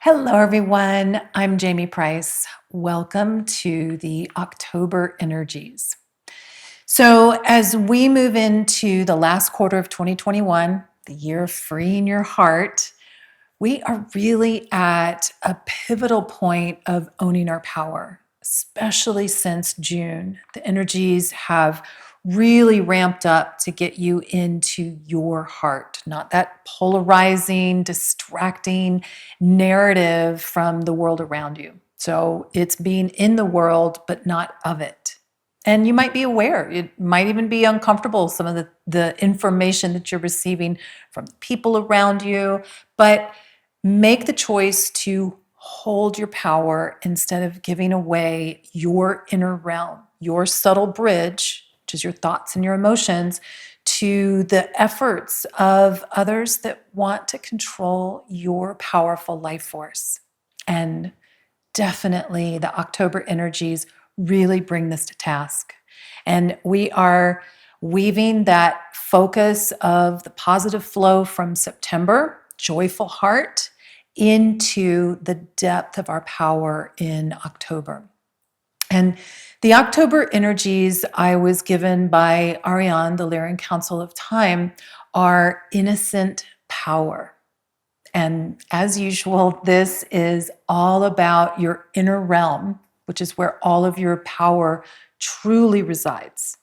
Hello, everyone. I'm Jamie Price. Welcome to the October Energies. So, as we move into the last quarter of 2021, the year of freeing your heart, we are really at a pivotal point of owning our power, especially since June. The energies have really ramped up to get you into your heart, not that polarizing, distracting narrative from the world around you. So it's being in the world, but not of it. And you might be aware, it might even be uncomfortable, some of the information that you're receiving from the people around you, but make the choice to hold your power instead of giving away your inner realm, your subtle bridge, which is your thoughts and your emotions, to the efforts of others that want to control your powerful life force. And definitely the October energies really bring this to task. And we are weaving that focus of the positive flow from September, joyful heart, into the depth of our power in October. And the October energies I was given by Ariane, the Lyran Council of Time, are innocent power. And as usual, this is all about your inner realm, which is where all of your power truly resides.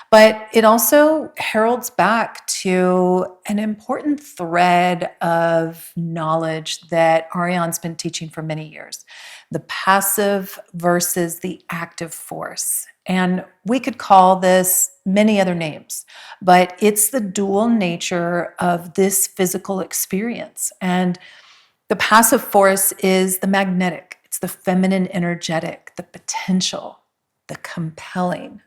But it also heralds back to an important thread of knowledge that Ariane's been teaching for many years, the passive versus the active force. And we could call this many other names, but it's the dual nature of this physical experience. And the passive force is the magnetic, it's the feminine energetic, the potential, the compelling.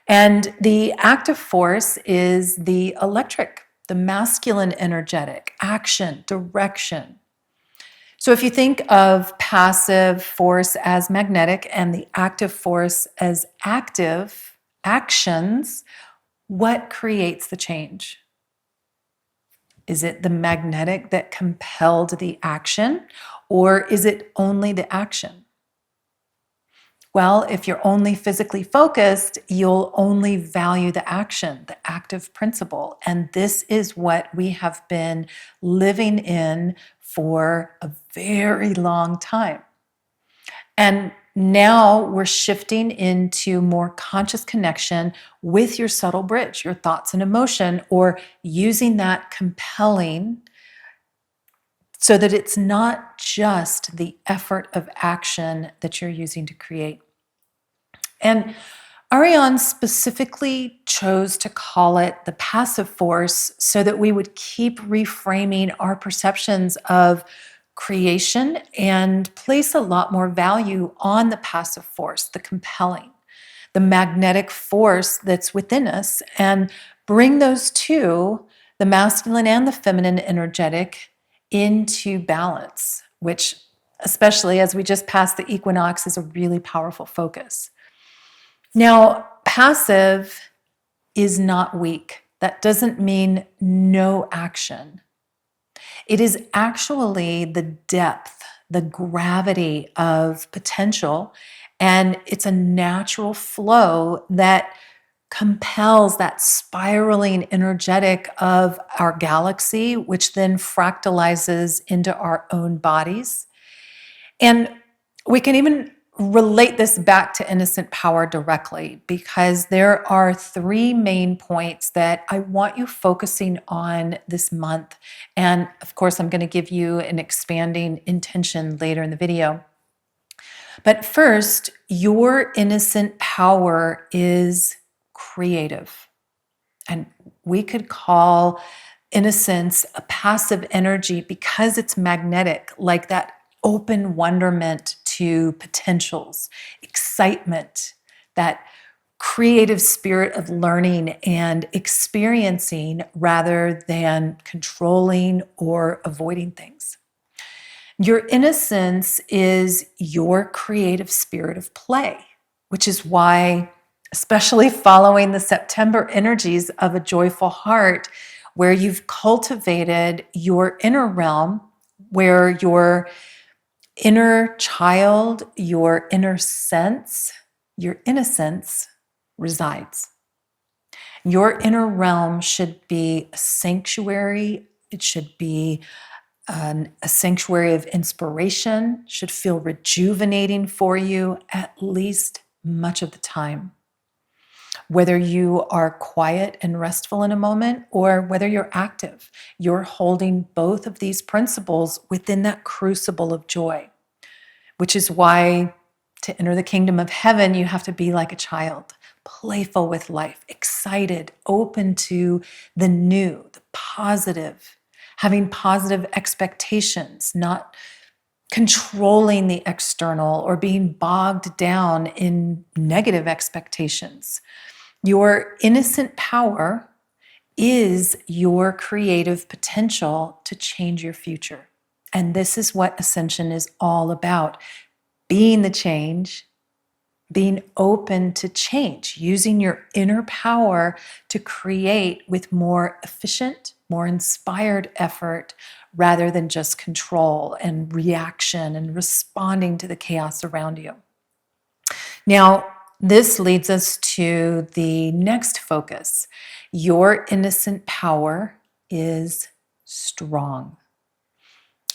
And the active force is the electric, the masculine energetic, action, direction. So if you think of passive force as magnetic and the active force as active actions, what creates the change? Is it the magnetic that compelled the action, or is it only the action? Well, if you're only physically focused, you'll only value the action, the active principle. And this is what we have been living in for a very long time. And now we're shifting into more conscious connection with your subtle bridge, your thoughts and emotion, or using that compelling so that it's not just the effort of action that you're using to create. And Ariane specifically chose to call it the passive force so that we would keep reframing our perceptions of creation and place a lot more value on the passive force, the compelling, the magnetic force that's within us, and bring those two, the masculine and the feminine energetic, into balance, which, especially as we just passed the equinox, is a really powerful focus. Now, passive is not weak. That doesn't mean no action. It is actually the depth, the gravity of potential, and it's a natural flow that compels that spiraling energetic of our galaxy, which then fractalizes into our own bodies. And we can even relate this back to innocent power directly, because there are three main points that I want you focusing on this month. And of course, I'm going to give you an expanding intention later in the video. But first, your innocent power is creative. And we could call innocence a passive energy because it's magnetic, like that open wonderment to potentials, excitement, that creative spirit of learning and experiencing rather than controlling or avoiding things. Your innocence is your creative spirit of play, which is why, especially following the September energies of a joyful heart, where you've cultivated your inner realm, where your inner child, your inner sense, your innocence resides. Your inner realm should be a sanctuary. It should be a sanctuary of inspiration, should feel rejuvenating for you at least much of the time. Whether you are quiet and restful in a moment or whether you're active, you're holding both of these principles within that crucible of joy, which is why to enter the kingdom of heaven, you have to be like a child, playful with life, excited, open to the new, the positive, having positive expectations, not controlling the external or being bogged down in negative expectations. Your innocent power is your creative potential to change your future. And this is what Ascension is all about. Being the change, being open to change, using your inner power to create with more efficient, more inspired effort rather than just control and reaction and responding to the chaos around you. Now, this leads us to the next focus. Your innocent power is strong.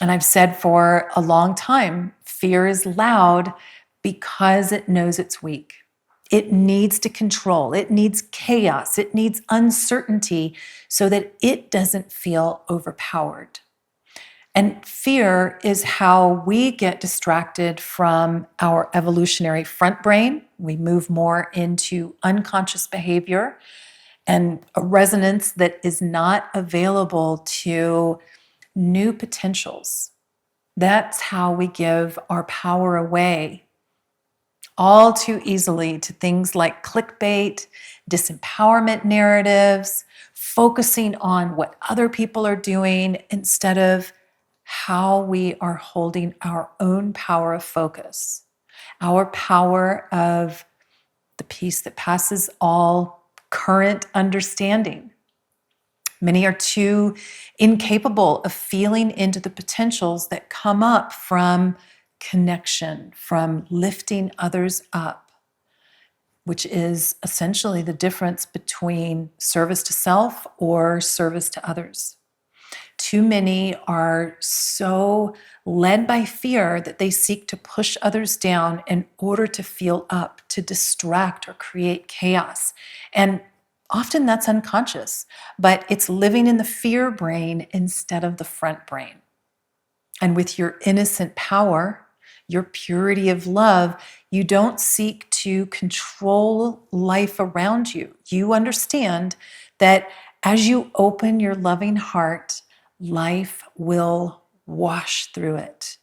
And I've said for a long time, fear is loud because it knows it's weak. It needs to control. It needs chaos. It needs uncertainty so that it doesn't feel overpowered. And fear is how we get distracted from our evolutionary front brain. We move more into unconscious behavior and a resonance that is not available to new potentials. That's how we give our power away all too easily to things like clickbait, disempowerment narratives, focusing on what other people are doing instead of how we are holding our own power of focus, our power of the peace that passes all current understanding. Many are too incapable of feeling into the potentials that come up from connection, from lifting others up, which is essentially the difference between service to self or service to others. Too many are so led by fear that they seek to push others down in order to feel up, to distract or create chaos. And often that's unconscious, but it's living in the fear brain instead of the front brain. And with your innocent power, your purity of love, you don't seek to control life around you. You understand that as you open your loving heart, life will wash through it.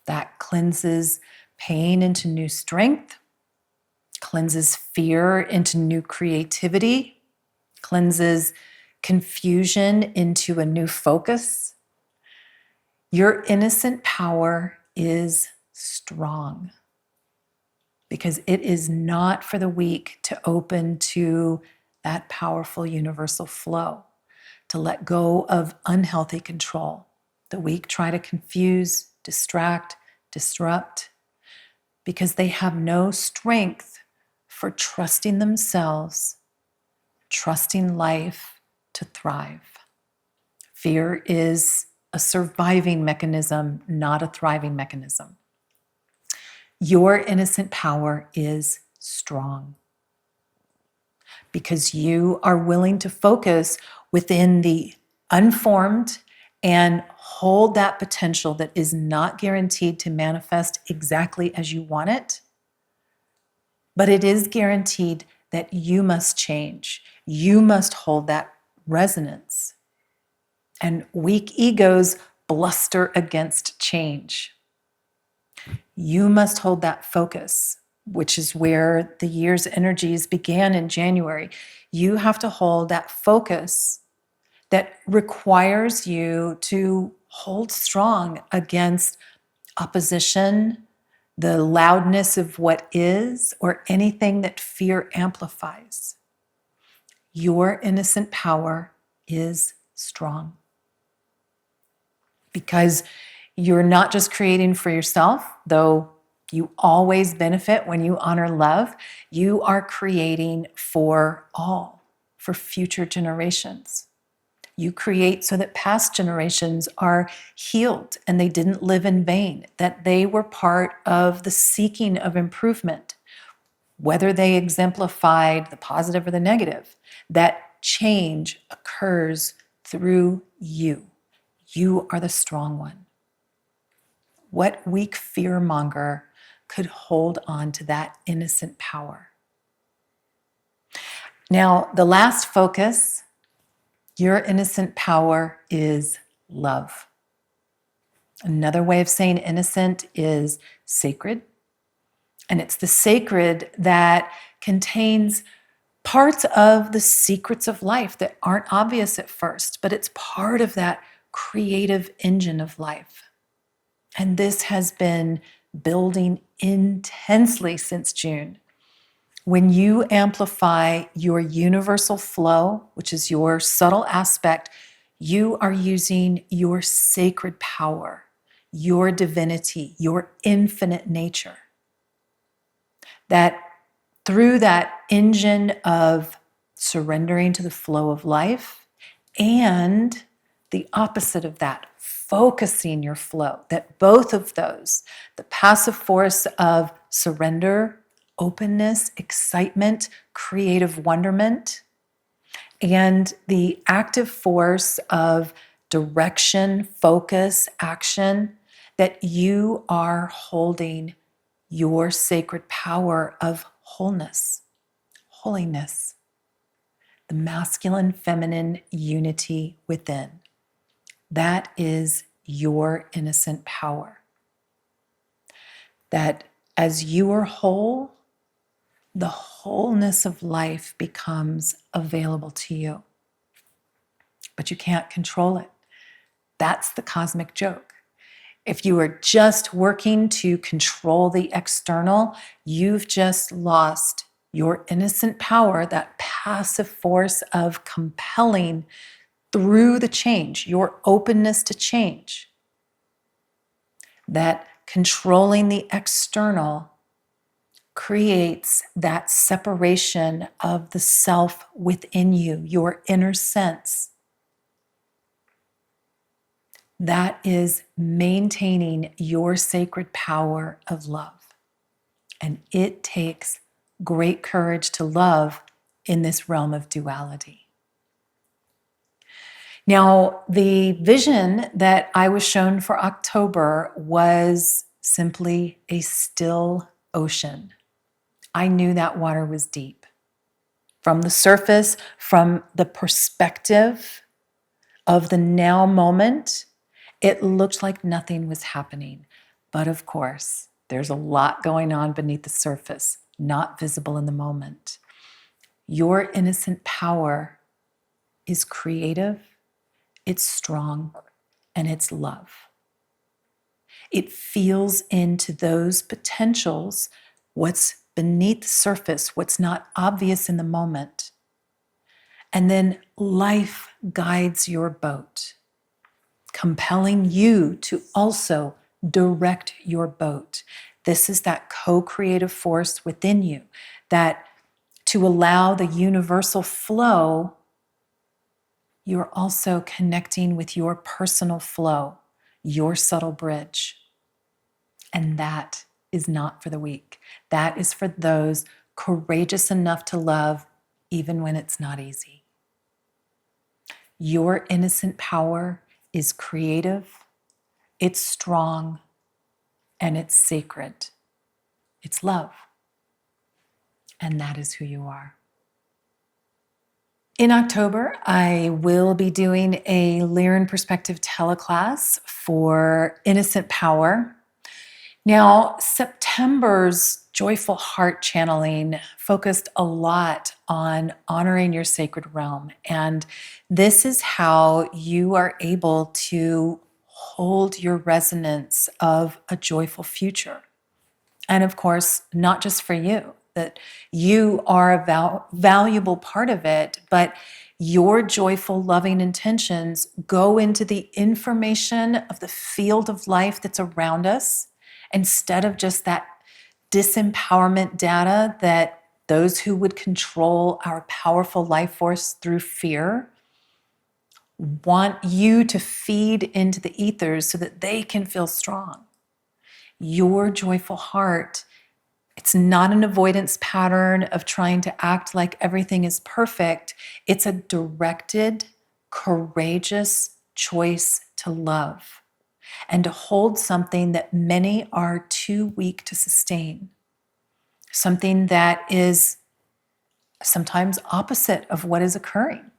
That cleanses pain into new strength, cleanses fear into new creativity, cleanses confusion into a new focus. Your innocent power is strong because it is not for the weak to open to that powerful universal flow, to let go of unhealthy control. The weak try to confuse, distract, disrupt because they have no strength for trusting themselves, trusting life to thrive. Fear is a surviving mechanism, not a thriving mechanism. Your innocent power is strong because you are willing to focus within the unformed and hold that potential that is not guaranteed to manifest exactly as you want it, but it is guaranteed that you must change. You must hold that resonance. And weak egos bluster against change. You must hold that focus, which is where the year's energies began in January. You have to hold that focus that requires you to hold strong against opposition, the loudness of what is, or anything that fear amplifies. Your innocent power is strong because You're not just creating for yourself, though you always benefit when you honor love. You are creating for all, for future generations. You create so that past generations are healed and they didn't live in vain, that they were part of the seeking of improvement, whether they exemplified the positive or the negative. That change occurs through you. You are the strong one. What weak fearmonger could hold on to that innocent power? Now, the last focus, your innocent power is love. Another way of saying innocent is sacred. And it's the sacred that contains parts of the secrets of life that aren't obvious at first, but it's part of that creative engine of life. And this has been building intensely since June. When you amplify your universal flow, which is your subtle aspect, you are using your sacred power, your divinity, your infinite nature. That through that engine of surrendering to the flow of life and the opposite of that, focusing your flow, that both of those, the passive force of surrender, openness, excitement, creative wonderment, and the active force of direction, focus, action, that you are holding your sacred power of wholeness, holiness, the masculine, feminine unity within. That is your innocent power. That as you are whole, the wholeness of life becomes available to you. But you can't control it. That's the cosmic joke. If you are just working to control the external, you've just lost your innocent power, that passive force of compelling through the change, your openness to change. That controlling the external creates that separation of the self within you, your inner sense. That is maintaining your sacred power of love. And it takes great courage to love in this realm of duality. Now, the vision that I was shown for October was simply a still ocean. I knew that water was deep. From the surface, from the perspective of the now moment, it looked like nothing was happening. But of course, there's a lot going on beneath the surface, not visible in the moment. Your innocent power is creative, it's strong, and it's love. It feels into those potentials, what's beneath the surface, what's not obvious in the moment. And then life guides your boat, compelling you to also direct your boat. This is that co-creative force within you, that to allow the universal flow, you're also connecting with your personal flow, your subtle bridge. And that is not for the weak. That is for those courageous enough to love even when it's not easy. Your innocent power is creative, it's strong, and it's sacred. It's love. And that is who you are. In October, I will be doing a Lyran Perspective teleclass for Innocent Power. Now, September's Joyful Heart channeling focused a lot on honoring your sacred realm. And this is how you are able to hold your resonance of a joyful future. And of course, not just for you, that you are a valuable part of it, but your joyful, loving intentions go into the information of the field of life that's around us instead of just that disempowerment data that those who would control our powerful life force through fear want you to feed into the ethers so that they can feel strong. Your joyful heart, it's not an avoidance pattern of trying to act like everything is perfect. It's a directed, courageous choice to love and to hold something that many are too weak to sustain, something that is sometimes opposite of what is occurring.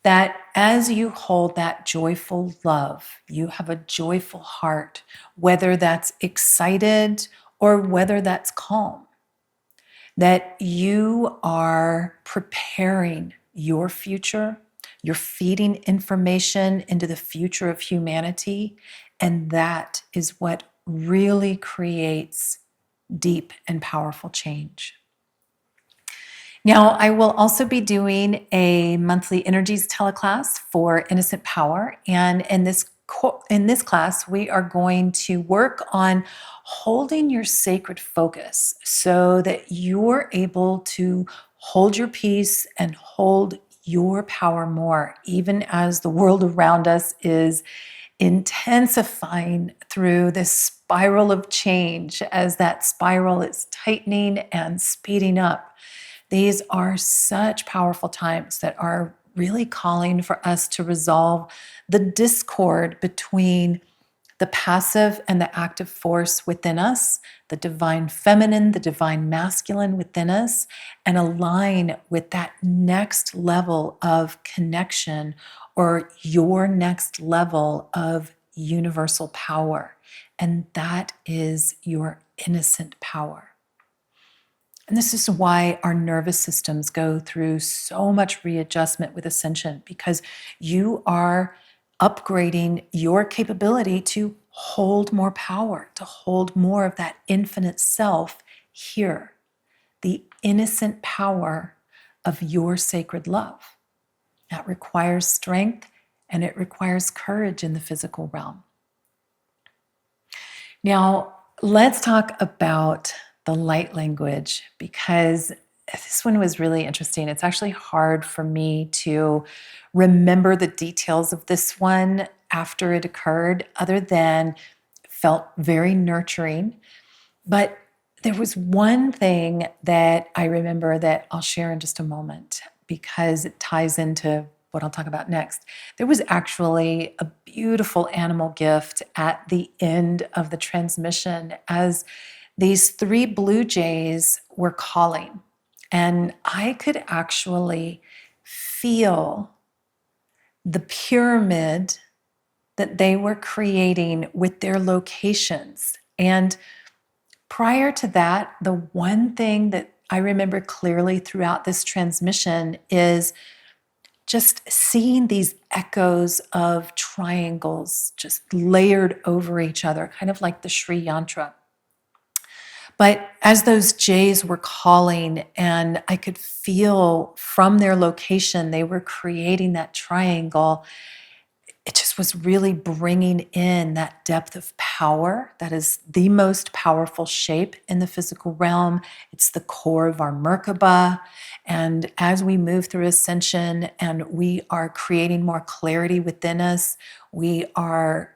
That as you hold that joyful love, you have a joyful heart, whether that's excited or whether that's calm, that you are preparing your future, you're feeding information into the future of humanity, and that is what really creates deep and powerful change. Now, I will also be doing a monthly energies teleclass for Innocent Power. And in this class, we are going to work on holding your sacred focus so that you're able to hold your peace and hold your power more, even as the world around us is intensifying through this spiral of change, as that spiral is tightening and speeding up. These are such powerful times that are really calling for us to resolve the discord between the passive and the active force within us, the divine feminine, the divine masculine within us, and align with that next level of connection or your next level of universal power. And that is your innocent power. And this is why our nervous systems go through so much readjustment with ascension, because you are upgrading your capability to hold more power, to hold more of that infinite self here, the innocent power of your sacred love. That requires strength and it requires courage in the physical realm. Now, let's talk about the light language, because this one was really interesting. It's actually hard for me to remember the details of this one after it occurred, other than it felt very nurturing. But there was one thing that I remember that I'll share in just a moment, because it ties into what I'll talk about next. There was actually a beautiful animal gift at the end of the transmission as these 3 blue jays were calling. And I could actually feel the pyramid that they were creating with their locations. And prior to that, the one thing that I remember clearly throughout this transmission is just seeing these echoes of triangles just layered over each other, kind of like the Sri Yantra. But as those jays were calling, and I could feel from their location, they were creating that triangle, it just was really bringing in that depth of power. That is the most powerful shape in the physical realm. It's the core of our Merkaba. And as we move through ascension and we are creating more clarity within us, we are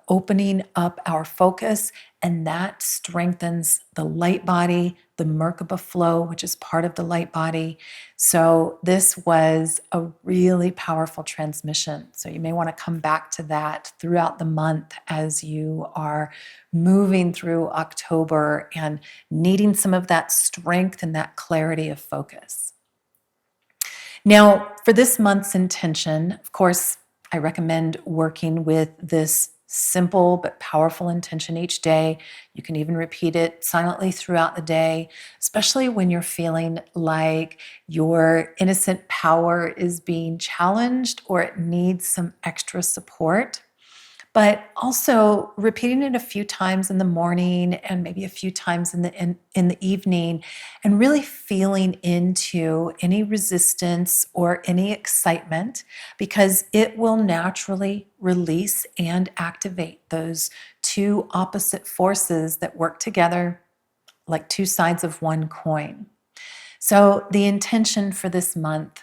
opening up our focus, and that strengthens the light body, the Merkaba flow, which is part of the light body. So this was a really powerful transmission. So you may want to come back to that throughout the month as you are moving through October and needing some of that strength and that clarity of focus. Now, for this month's intention, of course, I recommend working with this simple but powerful intention each day. You can even repeat it silently throughout the day, especially when you're feeling like your innocent power is being challenged or it needs some extra support. but also repeating it a few times in the morning and maybe a few times in the evening, and really feeling into any resistance or any excitement, because it will naturally release and activate those two opposite forces that work together like two sides of one coin. So the intention for this month,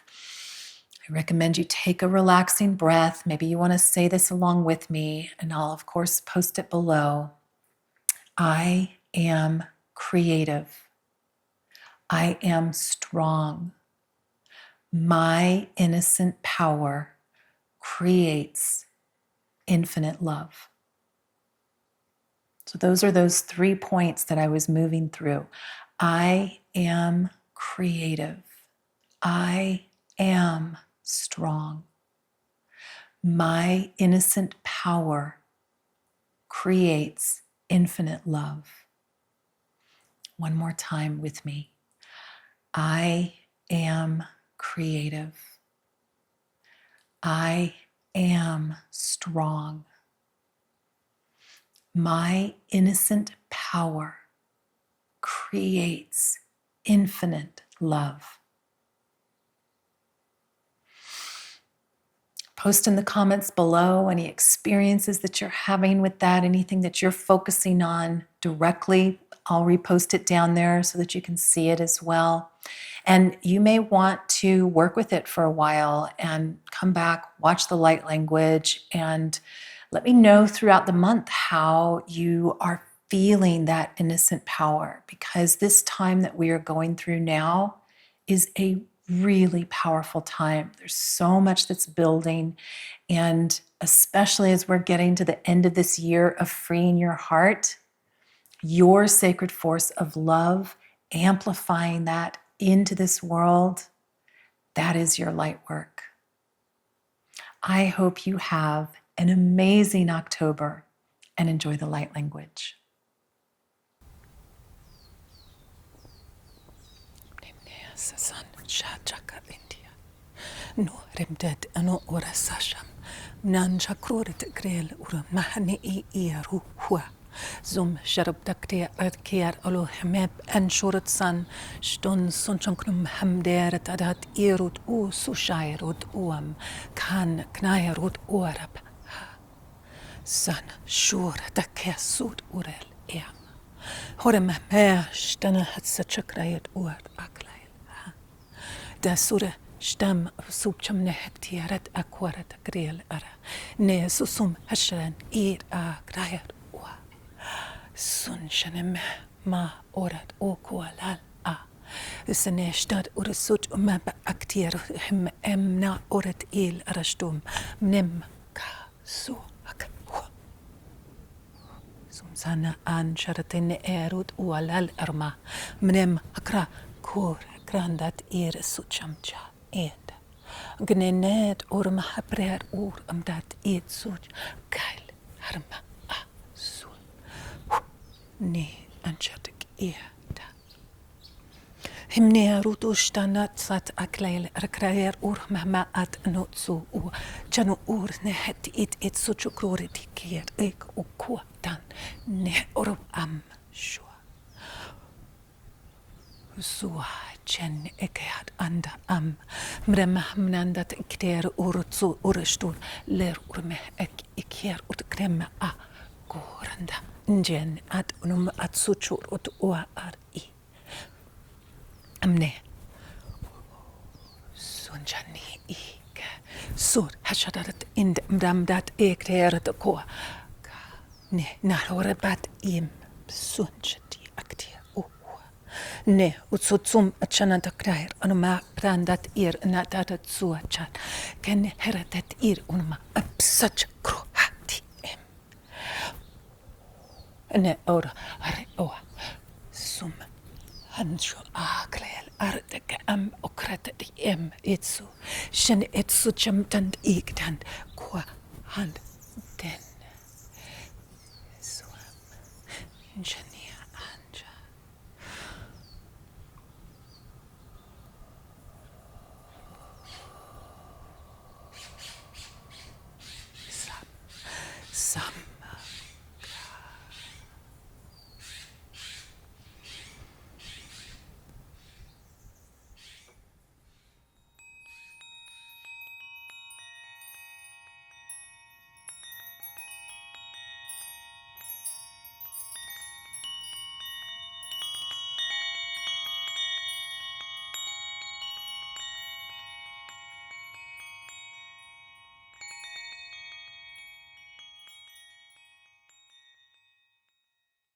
I recommend you take a relaxing breath. Maybe you want to say this along with me, and I'll, of course, post it below. I am creative. I am strong. My innocent power creates infinite love. So those are those 3 points that I was moving through. I am creative. I am strong. My innocent power creates infinite love. One more time with me. I am creative. I am strong. My innocent power creates infinite love. Post in the comments below any experiences that you're having with that, anything that you're focusing on directly. I'll repost it down there so that you can see it as well. And you may want to work with it for a while and come back, watch the light language, and let me know throughout the month how you are feeling that innocent power, because this time that we are going through now is a really powerful time. There's so much that's building, and especially as we're getting to the end of this year of freeing your heart, your sacred force of love, amplifying that into this world, that is your light work. I hope you have an amazing October and enjoy the light language. No rimdet ano ora sasham nan chakrorit grel ura mahani iaru hua zum sharab dakte adkiar alo hemeb en shorat san ston sonchanknum hamderet adat irut u sushairut uam kan knairut orab san shur dakesud urel eam horem mesh dana hatsa chakrayat uar aklail da sura Stam subcham nehtiarat akwarat griel ara ne susum hashran grayar wa sun shanem ma orat o kualal a سنشتاد ورسوت ما بأكتير هم أمنا أورد إيل أرشتم منم كسو أكوا سمسانا أن شرطين إيرود وعلال أرما منم أكرا كور كراندات إير سوتشمجا إيد جنينات أور محبرير أور أمدات إيد سوج كايل هرما أسول ني أنشرتك إيد همني رودوش تانات سات أكليل ركراير أور مهما أت نوتسو و جنو أور نهت إيد سوتشو كروري تيكير إيك وكوا تان نه أورو أم شو سوا جن إكياد أندا أم مرمه منندت إكتير أورتسو أورشتون لير أورمه إكير أتكرم كورندا نجن أت نم أت سوتشو أت أوا أري أمني سونجاني إيك سور هشرت إند مرمدات إكتير كوا نه نهربات إيم سونجتي أكتير نه وتصوم أتشان تكراير أنا ما براندات إير ناتات سوتشان كان هردت إير أنا ما أبسج كرو هاتي إم نه أورا هري أوا سوم هنشو أكليل أردك أم أكرت دي إم إتسو شن إتسو جمتند إيكتند كوا هند دن سوام شن